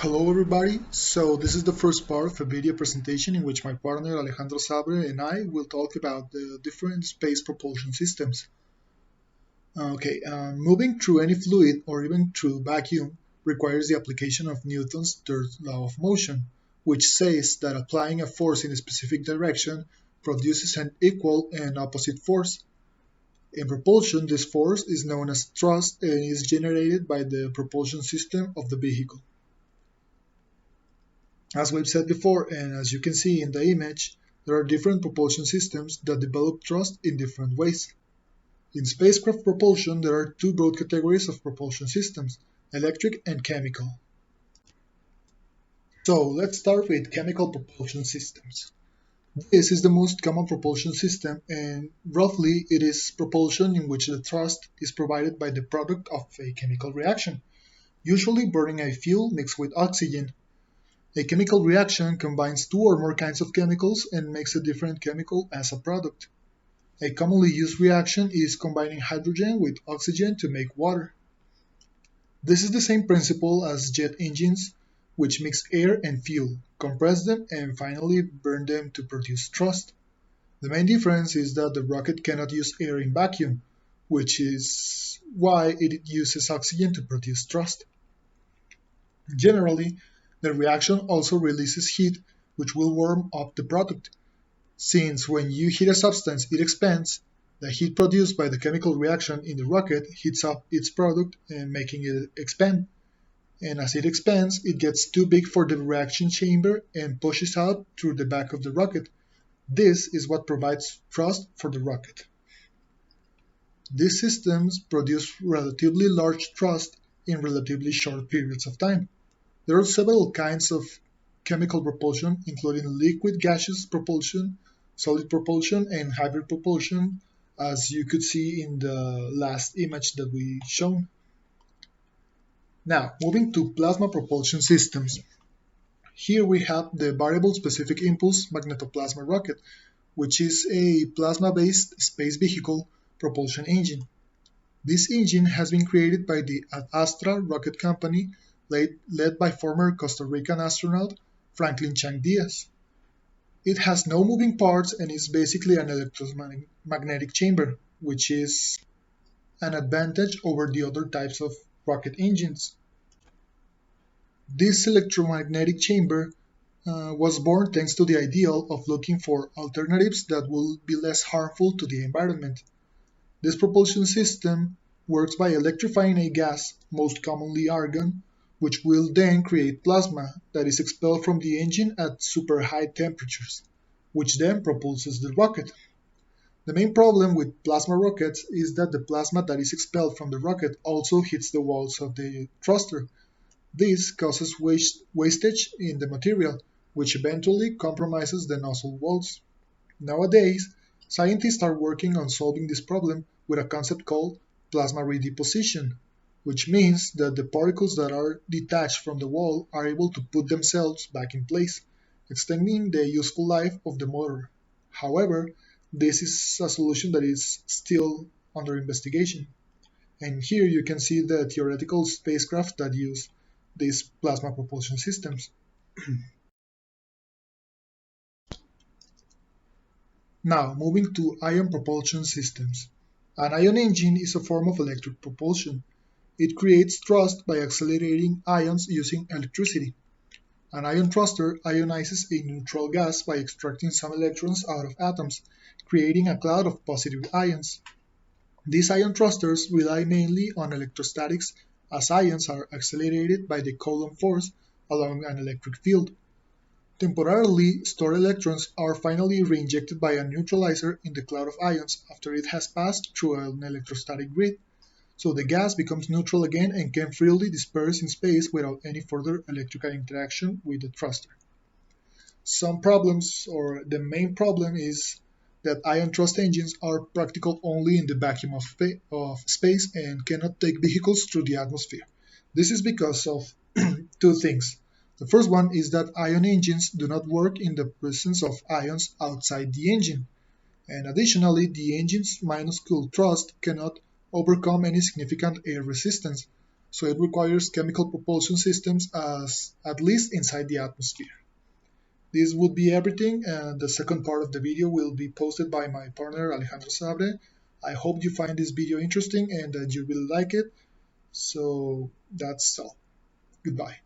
Hello everybody, so this is the first part of a video presentation in which my partner Alejandro Sabre and I will talk about the different space propulsion systems. Moving through any fluid or even through vacuum requires the application of Newton's third law of motion, which says that applying a force in a specific direction produces an equal and opposite force. In propulsion, this force is known as thrust and is generated by the propulsion system of the vehicle. As we've said before, and as you can see in the image, there are different propulsion systems that develop thrust in different ways. In spacecraft propulsion, there are two broad categories of propulsion systems, electric and chemical. So let's start with chemical propulsion systems. This is the most common propulsion system, and roughly it is propulsion in which the thrust is provided by the product of a chemical reaction, usually burning a fuel mixed with oxygen. A chemical reaction combines two or more kinds of chemicals and makes a different chemical as a product. A commonly used reaction is combining hydrogen with oxygen to make water. This is the same principle as jet engines, which mix air and fuel, compress them, and finally burn them to produce thrust. The main difference is that the rocket cannot use air in vacuum, which is why it uses oxygen to produce thrust. Generally, the reaction also releases heat, which will warm up the product. Since when you heat a substance it expands, the heat produced by the chemical reaction in the rocket heats up its product and making it expand. And as it expands, it gets too big for the reaction chamber and pushes out through the back of the rocket. This is what provides thrust for the rocket. These systems produce relatively large thrust in relatively short periods of time. There are several kinds of chemical propulsion, including liquid gaseous propulsion, solid propulsion, and hybrid propulsion, as you could see in the last image that we shown. Now, moving to plasma propulsion systems. Here we have the variable specific impulse magnetoplasma rocket, which is a plasma-based space vehicle propulsion engine. This engine has been created by the Ad Astra rocket company led by former Costa Rican astronaut Franklin Chang Diaz. It has no moving parts and is basically an electromagnetic chamber, which is an advantage over the other types of rocket engines. This electromagnetic chamber was born thanks to the ideal of looking for alternatives that will be less harmful to the environment. This propulsion system works by electrifying a gas, most commonly argon, which will then create plasma that is expelled from the engine at super high temperatures, which then propulses the rocket. The main problem with plasma rockets is that the plasma that is expelled from the rocket also hits the walls of the thruster. This causes wastage in the material, which eventually compromises the nozzle walls. Nowadays, scientists are working on solving this problem with a concept called plasma redeposition, which means that the particles that are detached from the wall are able to put themselves back in place, extending the useful life of the motor. However, this is a solution that is still under investigation. And here you can see the theoretical spacecraft that use these plasma propulsion systems. Now, moving to ion propulsion systems. An ion engine is a form of electric propulsion. It creates thrust by accelerating ions using electricity. An ion thruster ionizes a neutral gas by extracting some electrons out of atoms, creating a cloud of positive ions. These ion thrusters rely mainly on electrostatics as ions are accelerated by the Coulomb force along an electric field. Temporarily stored electrons are finally reinjected by a neutralizer in the cloud of ions after it has passed through an electrostatic grid, so the gas becomes neutral again and can freely disperse in space without any further electrical interaction with the thruster. Some problems, or the main problem, is that ion thrust engines are practical only in the vacuum of space and cannot take vehicles through the atmosphere. This is because of two things. The first one is that ion engines do not work in the presence of ions outside the engine, and additionally, the engine's minuscule thrust cannot overcome any significant air resistance, So it requires chemical propulsion systems as at least inside the atmosphere. This would be everything, and the second part of the video will be posted by my partner Alejandro Sabre. I hope you find this video interesting and that you will like it. So that's all. Goodbye.